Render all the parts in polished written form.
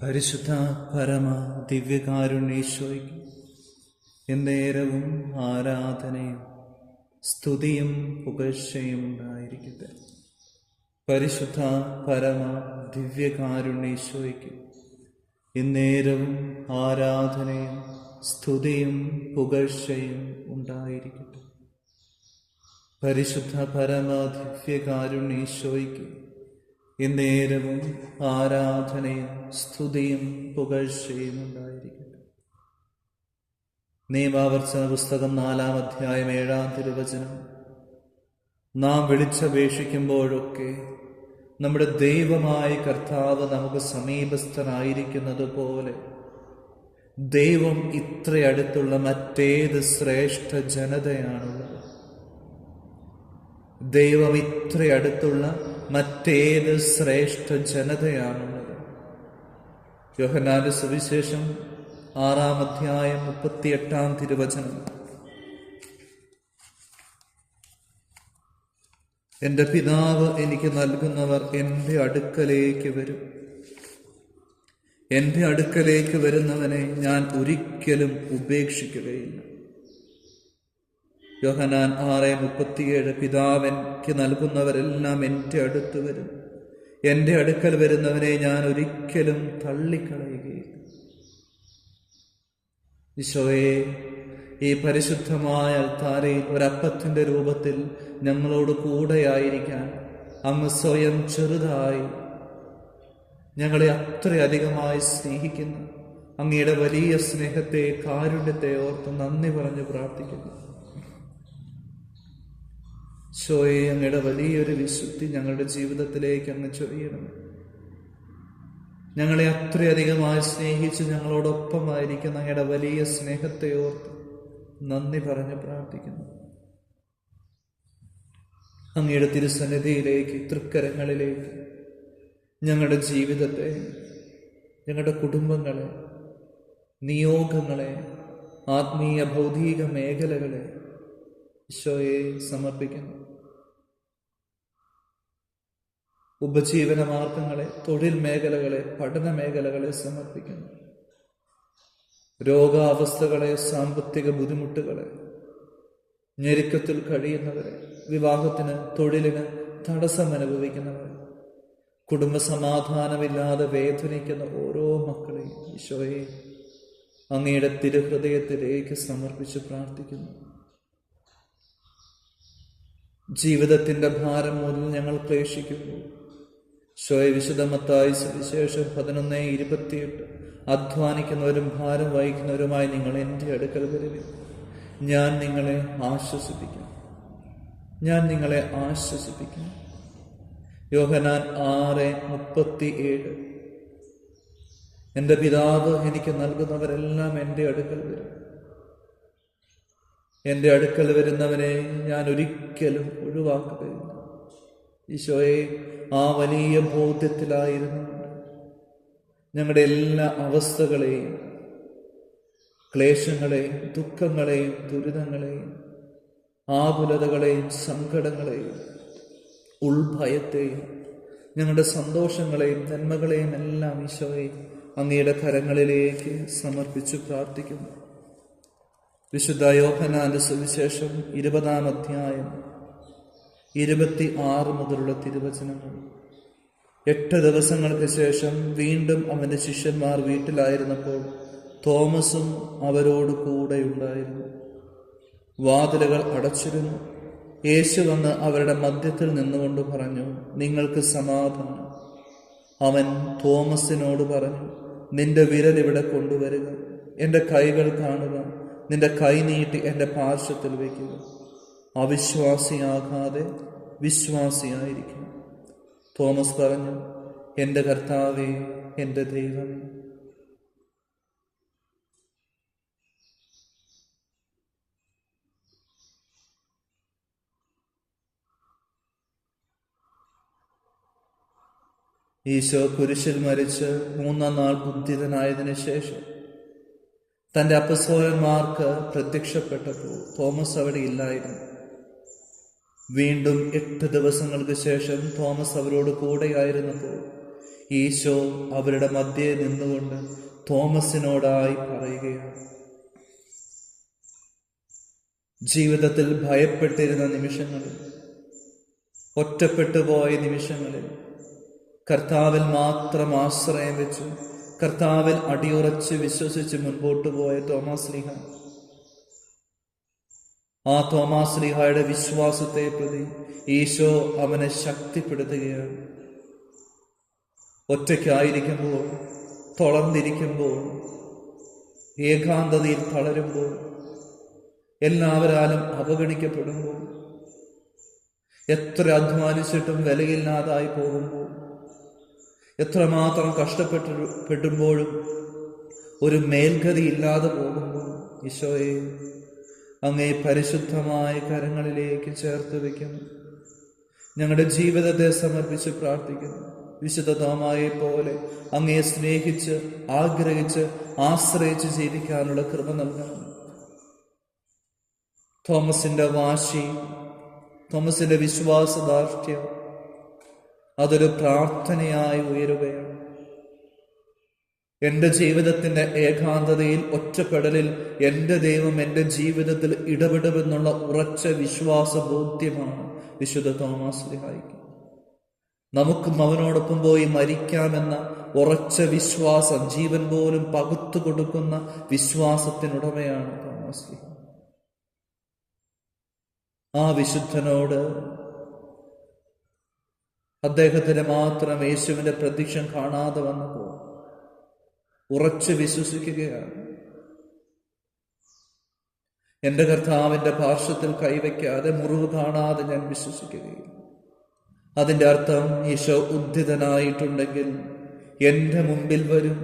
പരിശുദ്ധ പരമ ദിവ്യകാരുണ്യേശ്വരയ്ക്ക് എന്നേരവും ആരാധനയും സ്തുതിയും പുകഴ്ചയും ഉണ്ടായിരിക്കട്ടെ. പരിശുദ്ധ പരമ ദിവ്യകാരുണ്യേശ്വരയ്ക്ക് എന്നേരവും ആരാധനയും സ്തുതിയും പുകഴ്ചയും ഉണ്ടായിരിക്കട്ടെ. പരിശുദ്ധ പരമ ദിവ്യകാരുണ്യേശ്വരയ്ക്ക് എന്നേരവും ആരാധനയും സ്തുതിയും പുകഴ്ചയും ഉണ്ടായിരിക്കട്ടെ. നിയമാവർത്തന പുസ്തകം 4-ാം അധ്യായം 7-ാം തിരുവചനം. നാം വിളിച്ചപേക്ഷിക്കുമ്പോഴൊക്കെ നമ്മുടെ ദൈവമായ കർത്താവ് നമുക്ക് സമീപസ്ഥനായിരിക്കുന്നത് പോലെ ദൈവം ഇത്രയടുത്തുള്ള മറ്റേത് ശ്രേഷ്ഠ ജനതയാണുള്ളത്? ദൈവം ഇത്രയടുത്തുള്ള മറ്റേത് ശ്രേഷ്ഠ ജനതയാണുള്ളത്? യോഹന്നാന്റെ സുവിശേഷം 6-ാം അധ്യായം 38-ാം തിരുവചനം. എൻ്റെ പിതാവ് എനിക്ക് നൽകുന്നവർ എൻ്റെ അടുക്കലേക്ക് വരും. എൻ്റെ അടുക്കലേക്ക് വരുന്നവനെ ഞാൻ ഒരിക്കലും ഉപേക്ഷിക്കുകയില്ല. യോഹന്നാൻ 6:37. പിതാവ് എനിക്ക് നൽകുന്നവരെല്ലാം എൻ്റെ അടുത്ത് വരും. എൻ്റെ അടുക്കൽ വരുന്നവനെ ഞാൻ ഒരിക്കലും തള്ളിക്കളയുകയില്ല. ഈശോയെ, ഈ പരിശുദ്ധമായ അൽത്താരയിൽ ഒരപ്പത്തിൻ്റെ രൂപത്തിൽ ഞങ്ങളോട് കൂടെയായിരിക്കാൻ അങ്ങ് സ്വയം ചെറുതായി ഞങ്ങളെ അത്രയധികമായി സ്നേഹിക്കുന്നു. അങ്ങയുടെ വലിയ സ്നേഹത്തെ, കാരുണ്യത്തെ ഓർത്ത് നന്ദി പറഞ്ഞ് പ്രാർത്ഥിക്കുന്നു. ഈശോയെ, അങ്ങയുടെ വലിയൊരു വിശുദ്ധി ഞങ്ങളുടെ ജീവിതത്തിലേക്ക് അങ്ങ് ചൊരിയണം. ഞങ്ങളെ അത്രയധികമായി സ്നേഹിച്ച് ഞങ്ങളോടൊപ്പമായിരിക്കുന്ന അങ്ങയുടെ വലിയ സ്നേഹത്തെ ഓർത്ത് നന്ദി പറഞ്ഞ് പ്രാർത്ഥിക്കുന്നു. അങ്ങയുടെ തിരുസന്നിധിയിലേക്ക്, തൃക്കരങ്ങളിലേക്ക് ഞങ്ങളുടെ ജീവിതത്തെ, ഞങ്ങളുടെ കുടുംബങ്ങളെ, നിയോഗങ്ങളെ, ആത്മീയ ഭൗതിക മേഖലകളെ ഈശോയെ സമർപ്പിക്കുന്നു. ഉപജീവന മാർഗങ്ങളെ, തൊഴിൽ മേഖലകളെ, പഠന മേഖലകളെ സമർപ്പിക്കുന്നു. രോഗാവസ്ഥകളെ, സാമ്പത്തിക ബുദ്ധിമുട്ടുകളെ, ഞെരുക്കത്തിൽ കഴിയുന്നവരെ, വിവാഹത്തിന്, തൊഴിലിന് തടസ്സം അനുഭവിക്കുന്നവരെ, കുടുംബ സമാധാനമില്ലാതെ വേദനിക്കുന്ന ഓരോ മക്കളെയും ഈശോയെ അങ്ങയുടെ തിരുഹൃദയത്തിലേക്ക് സമർപ്പിച്ച് പ്രാർത്ഥിക്കുന്നു. ജീവിതത്തിന്റെ ഭാരം മൂലം ഞങ്ങൾ ക്ലേശിക്കുന്നു. ഈശോയെ, വിശുദ്ധ മത്തായി സുവിശേഷം 11:28. അധ്വാനിക്കുന്നവരും ഭാരം വഹിക്കുന്നവരുമായി നിങ്ങൾ എൻ്റെ അടുക്കൽ വരുവിൻ, ഞാൻ നിങ്ങളെ ആശ്വസിപ്പിക്കാം. ഞാൻ നിങ്ങളെ ആശ്വസിപ്പിക്കാം. യോഹന്നാൻ 6:37. എൻ്റെ പിതാവ് എനിക്ക് നൽകുന്നവരെല്ലാം എൻ്റെ അടുക്കൽ വരും. എൻ്റെ അടുക്കൽ വരുന്നവനെ ഞാൻ ഒരിക്കലും ഒഴിവാക്കുകയില്ല. ഈശോയെ, ആ വലിയ ബോധ്യത്തിലായിരുന്നു ഞങ്ങളുടെ എല്ലാ അവസ്ഥകളെയും, ക്ലേശങ്ങളെയും, ദുഃഖങ്ങളെയും, ദുരിതങ്ങളെയും, ആകുലതകളെയും, സങ്കടങ്ങളെയും, ഉൾഭയത്തെയും, ഞങ്ങളുടെ സന്തോഷങ്ങളെയും നന്മകളെയും എല്ലാം ഈശോയെ അങ്ങയുടെ കരങ്ങളിലേക്ക് സമർപ്പിച്ച് പ്രാർത്ഥിക്കുന്നു. വിശുദ്ധ യോഹന്നാന്റെ സുവിശേഷം 20-ാം അധ്യായം 26 മുതലുള്ള തിരുവചനങ്ങൾ. 8 ദിവസങ്ങൾക്ക് ശേഷം വീണ്ടും അവന്റെ ശിഷ്യന്മാർ വീട്ടിലായിരുന്നപ്പോൾ തോമസും അവരോട് കൂടെയുണ്ടായിരുന്നു. വാതിലുകൾ അടച്ചിരുന്നു. യേശു വന്ന് അവരുടെ മധ്യത്തിൽ നിന്നുകൊണ്ട് പറഞ്ഞു, നിങ്ങൾക്ക് സമാധാനം. അവൻ തോമസിനോട് പറഞ്ഞു, നിന്റെ വിരൽ ഇവിടെ കൊണ്ടുവരിക, എൻ്റെ കൈകൾ കാണുക, നിന്റെ കൈ നീട്ടി എൻ്റെ പാർശ്വത്തിൽ വയ്ക്കുക. അവിശ്വാസിയാകാതെ വിശ്വാസിയായിരിക്കും. തോമസ് പറഞ്ഞു, എൻ്റെ കർത്താവേ, എൻ്റെ ദൈവമേ. ഈശോ കുരിശിൽ മരിച്ച് 3-ാം നാൾ ഉദ്ധിതനായതിനു ശേഷം തൻ്റെ അപ്പസ്തോലന്മാർക്ക് പ്രത്യക്ഷപ്പെട്ടപ്പോൾ തോമസ് അവിടെ ഇല്ലായിരുന്നു. വീണ്ടും 8 ദിവസങ്ങൾക്ക് ശേഷം തോമസ് അവരോട് കൂടെയായിരുന്നപ്പോൾ ഈശോ അവരുടെ മധ്യേ നിന്നുകൊണ്ട് തോമസിനോടായി പറയുകയാണ്, ജീവിതത്തിൽ ഭയപ്പെട്ടിരുന്ന നിമിഷങ്ങളിൽ, ഒറ്റപ്പെട്ടു പോയ നിമിഷങ്ങളിൽ കർത്താവിൽ മാത്രം ആശ്രയം വെച്ച് കർത്താവിൽ അടിയുറച്ച് വിശ്വസിച്ച് മുൻപോട്ട് പോയ തോമാശ്ലീഹ, ആ തോമാശ്ലീഹയുടെ വിശ്വാസത്തെ പ്രതി ഈശോ അവനെ ശക്തിപ്പെടുത്തുകയാണ്. ഒറ്റയ്ക്കായിരിക്കുമ്പോൾ, തളർന്നിരിക്കുമ്പോൾ, ഏകാന്തതയിൽ തളരുമ്പോൾ, എല്ലാവരാലും അവഗണിക്കപ്പെടുമ്പോൾ, എത്ര അധ്വാനിച്ചിട്ടും വിലയില്ലാതായി പോകുമ്പോൾ, എത്രമാത്രം കഷ്ടപ്പെടുമ്പോഴും ഒരു മേൽഗതി ഇല്ലാതെ പോകുമ്പോൾ, ഈശോയെ അങ്ങേ പരിശുദ്ധമായ കരങ്ങളിലേക്ക് ചേർത്ത് വയ്ക്കുന്നു. ഞങ്ങളുടെ ജീവിതത്തെ സമർപ്പിച്ച് പ്രാർത്ഥിക്കുന്നു. വിശുദ്ധ തോമായെ പോലെ അങ്ങയെ സ്നേഹിച്ച്, ആഗ്രഹിച്ച്, ആശ്രയിച്ച് ജീവിക്കാനുള്ള കൃപ നൽകണം. തോമസിന്റെ വാശി, തോമസിന്റെ വിശ്വാസദാർഢ്യം അതൊരു പ്രാർത്ഥനയായി ഉയരുകയാണ്. എൻ്റെ ജീവിതത്തിന്റെ ഏകാന്തതയിൽ, ഒറ്റപ്പെടലിൽ എൻ്റെ ദൈവം എൻ്റെ ജീവിതത്തിൽ ഇടപെടുമെന്നുള്ള ഉറച്ച വിശ്വാസ ബോധ്യമാണ് വിശുദ്ധ തോമാശ്ലീഹായ്ക്ക്. നമുക്കും അവനോടൊപ്പം പോയി മരിക്കാമെന്ന ഉറച്ച വിശ്വാസം, ജീവൻ പോലും പകുത്തു കൊടുക്കുന്ന വിശ്വാസത്തിനുടമയാണ് തോമാശ്ലീഹ. ആ വിശുദ്ധനോട് അദ്ദേഹത്തിന് മാത്രം യേശുവിന്റെ പ്രത്യക്ഷം കാണാതെ വന്നപ്പോൾ ഉറച്ചു വിശ്വസിക്കുകയാണ്, എൻ്റെ കർത്താവിൻ്റെ പാർശ്വത്തിൽ കൈവയ്ക്കാതെ, മുറിവ് കാണാതെ ഞാൻ വിശ്വസിക്കുകയില്ല. അതിൻ്റെ അർത്ഥം ഈശോ ഉദ്ധിതനായിട്ടുണ്ടെങ്കിൽ എൻ്റെ മുമ്പിൽ വരും,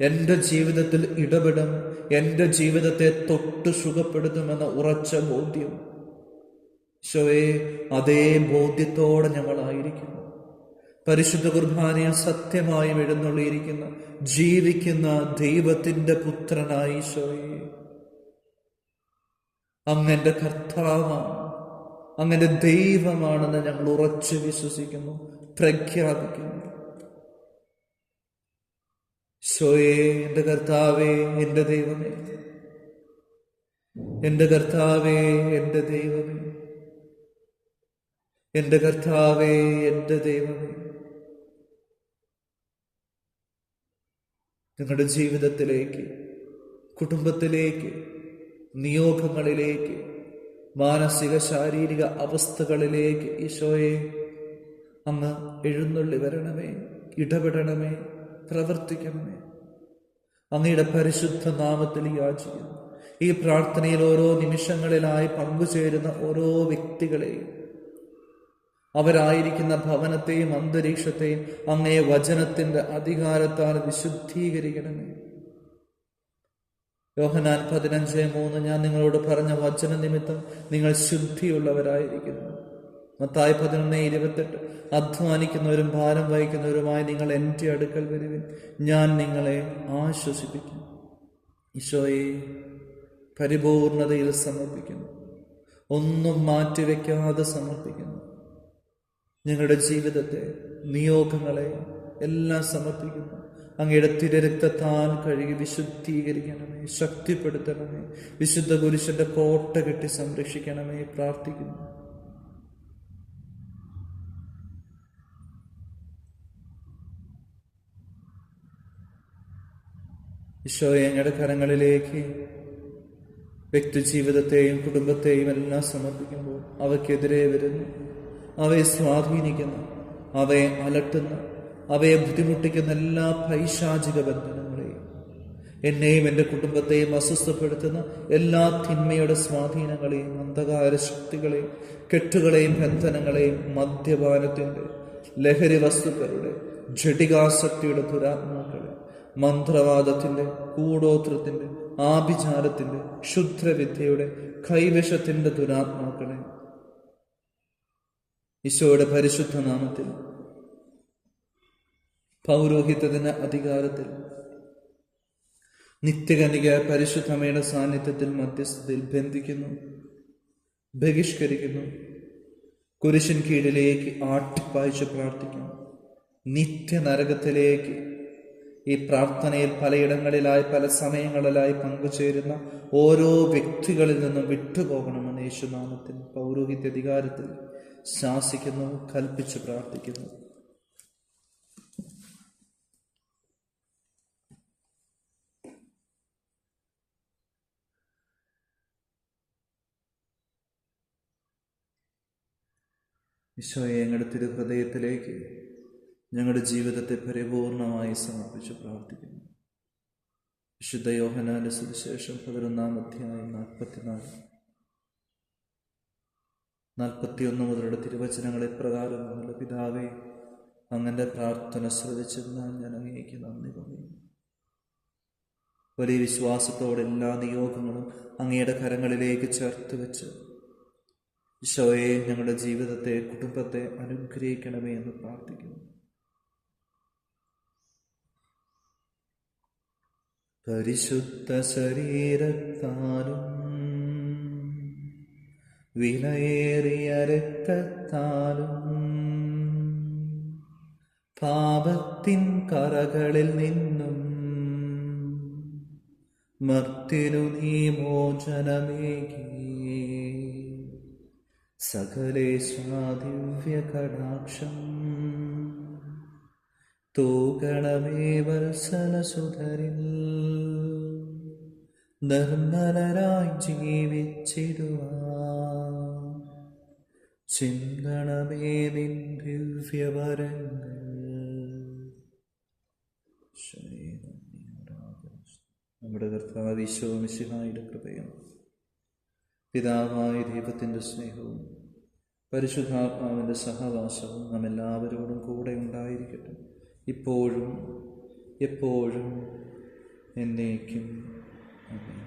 എൻ്റെ ജീവിതത്തിൽ ഇടപെടും, എൻ്റെ ജീവിതത്തെ തൊട്ട് സുഖപ്പെടുത്തുമെന്ന ഉറച്ച ബോധ്യം. ഈശോയെ, അതേ ബോധ്യത്തോടെ ഞങ്ങളായിരിക്കുന്നു. പരിശുദ്ധ കുർബാനയിൽ സത്യമായും എഴുന്നള്ളിയിരിക്കുന്ന ജീവിക്കുന്ന ദൈവത്തിന്റെ പുത്രനായ ഈശോയെ, അങ്ങന്റെ കർത്താവാണ്, അങ്ങന്റെ ദൈവമാണെന്ന് ഞങ്ങൾ ഉറച്ചു വിശ്വസിക്കുന്നു, പ്രഖ്യാപിക്കുന്നു. ഈശോയെ, എൻ്റെ കർത്താവേ, എൻ്റെ ദൈവമേ, എൻ്റെ കർത്താവേ, എൻ്റെ ദൈവമേ, എൻ്റെ കർത്താവേ, എൻ്റെ ദൈവമേ. നിങ്ങളുടെ ജീവിതത്തിലേക്ക്, കുടുംബത്തിലേക്ക്, നിയോഗങ്ങളിലേക്ക്, മാനസിക ശാരീരിക അവസ്ഥകളിലേക്ക് ഈശോയെ അങ്ങ് എഴുന്നള്ളി വരണമേ, ഇടപെടണമേ, പ്രവർത്തിക്കണമേ. അങ്ങയുടെ പരിശുദ്ധ നാമത്തിൽ യാചിക്കുന്നു. ഈ പ്രാർത്ഥനയിൽ ഓരോ നിമിഷങ്ങളിലായി പങ്കുചേരുന്ന ഓരോ വ്യക്തികളെയും, അവരായിരിക്കുന്ന ഭവനത്തെയും അന്തരീക്ഷത്തെയും അങ്ങേ വചനത്തിന്റെ അധികാരത്താൽ വിശുദ്ധീകരിക്കണമേ. യോഹന്നാൻ 15:3 ഞാൻ നിങ്ങളോട് പറഞ്ഞ വചന നിമിത്തം നിങ്ങൾ ശുദ്ധിയുള്ളവരായിരിക്കുന്നു. മത്തായി 11:28 അധ്വാനിക്കുന്നവരും ഭാരം വഹിക്കുന്നവരുമായി നിങ്ങൾ എൻ്റെ അടുക്കൽ വരുവിൻ, ഞാൻ നിങ്ങളെ ആശ്വസിപ്പിക്കും. ഈശോയെ, പരിപൂർണതയിൽ സമർപ്പിക്കുന്നു, ഒന്നും മാറ്റിവെക്കാതെ സമർപ്പിക്കുന്നു. ഞങ്ങളുടെ ജീവിതത്തെ, നിയോഗങ്ങളെ എല്ലാം സമർപ്പിക്കുന്നു. അങ്ങയുടെ തിരരക്തത്താൽ കഴുകി വിശുദ്ധീകരിക്കണമേ, ശക്തിപ്പെടുത്തണമേ, വിശുദ്ധ കുരിശന്റെ കോട്ട കെട്ടി സംരക്ഷിക്കണമേ. പ്രാർത്ഥിക്കുന്നു. ഈശോയെ, ഞങ്ങളുടെ കരങ്ങളിലേക്ക് വ്യക്തി ജീവിതത്തെയും കുടുംബത്തെയും എല്ലാം സമർപ്പിക്കുമ്പോൾ അവയ്ക്കെതിരെ വരുന്നു, അവയെ സ്വാധീനിക്കുന്ന, അവയെ അലട്ടുന്ന, അവയെ ബുദ്ധിമുട്ടിക്കുന്ന എല്ലാ പൈശാചിക ബന്ധനങ്ങളെയും, എന്നെയും എൻ്റെ കുടുംബത്തെയും അസ്വസ്ഥപ്പെടുത്തുന്ന എല്ലാ തിന്മയുടെ സ്വാധീനങ്ങളെയും, അന്ധകാര ശക്തികളെയും, കെട്ടുകളെയും, ബന്ധനങ്ങളെയും, മദ്യപാനത്തിൻ്റെ, ലഹരി വസ്തുക്കളുടെ, ജഡികാസക്തിയുടെ ദുരാത്മാക്കളെ, മന്ത്രവാദത്തിൻ്റെ, കൂടോത്രത്തിൻ്റെ, ആഭിചാരത്തിൻ്റെ, ക്ഷുദ്രവിദ്യയുടെ, കൈവശത്തിൻ്റെ ദുരാത്മാക്കളെ ഈശോയുടെ പരിശുദ്ധ നാമത്തിൽ, പൗരോഹിത്യത്തിന്റെ അധികാരത്തിൽ, നിത്യകനിക പരിശുദ്ധമയുടെ സാന്നിധ്യത്തിൽ, മധ്യസ്ഥതയിൽ ബന്ധിക്കുന്നു, ബഹിഷ്കരിക്കുന്നു, കുരിശിൻ കീഴിലേക്ക് ആട്ടിപ്പായിച്ച് പ്രാർത്ഥിക്കുന്നു. നിത്യനരകത്തിലേക്ക് ഈ പ്രാർത്ഥനയിൽ പലയിടങ്ങളിലായി പല സമയങ്ങളിലായി പങ്കുചേരുന്ന ഓരോ വ്യക്തികളിൽ നിന്നും വിട്ടുപോകണമെന്ന് യേശുനാമത്തിൽ പൗരോഹിത്യ അധികാരത്തിൽ ശാസിക്കുന്നു, കൽപ്പിച്ച് പ്രാർത്ഥിക്കുന്നു. ഈശോയെ, ഞങ്ങളുടെ തിരുഹൃദയത്തിലേക്ക് ഞങ്ങളുടെ ജീവിതത്തെ പരിപൂർണമായി സമർപ്പിച്ച് പ്രാർത്ഥിക്കുന്നു. വിശുദ്ധ യോഹന്നാന്റെ സുവിശേഷം 11-ാം അധ്യായം 44-41 മുതലുള്ള തിരുവചനങ്ങളെ പ്രകാരമുള്ള പിതാവേ, അങ്ങന്റെ പ്രാർത്ഥന ശ്രവിച്ചെന്നാൽ ഞാൻ അങ്ങേക്ക് നന്ദി പറയുന്നു. വലിയ വിശ്വാസത്തോടെ എല്ലാ നിയോഗങ്ങളും അങ്ങയുടെ കരങ്ങളിലേക്ക് ചേർത്ത് വെച്ച് ഈശോയെ, ഞങ്ങളുടെ ജീവിതത്തെ, കുടുംബത്തെ അനുഗ്രഹിക്കണമേ എന്ന് പ്രാർത്ഥിക്കുന്നു. പരിശുദ്ധ ശരീരത്താലും വിലയേറിയ രക്തത്താലും പാപത്തിൻ കറകളിൽ നിന്നും മർത്യനു നീ മോചനമേകി സകലേശാ ദിവ്യ കടാക്ഷം തൂകണമേ വത്സലസുധരിൽ. നിർമ്മലരായി ജീവിച്ചിടുവാൻ ചിന്തണമേ നിൻ ദിവ്യവരങ്ങൾ. നമ്മുടെ കർത്താവ് ഈശോ മിശിഹായുടെ കൃപയും പിതാവായ ദൈവത്തിൻ്റെ സ്നേഹവും പരിശുദ്ധാത്മാവിൻ്റെ സഹവാസവും നാം എല്ലാവരോടും കൂടെ ഉണ്ടായിരിക്കട്ടെ, ഇപ്പോഴും എപ്പോഴും എന്നേക്കും. ആമേൻ.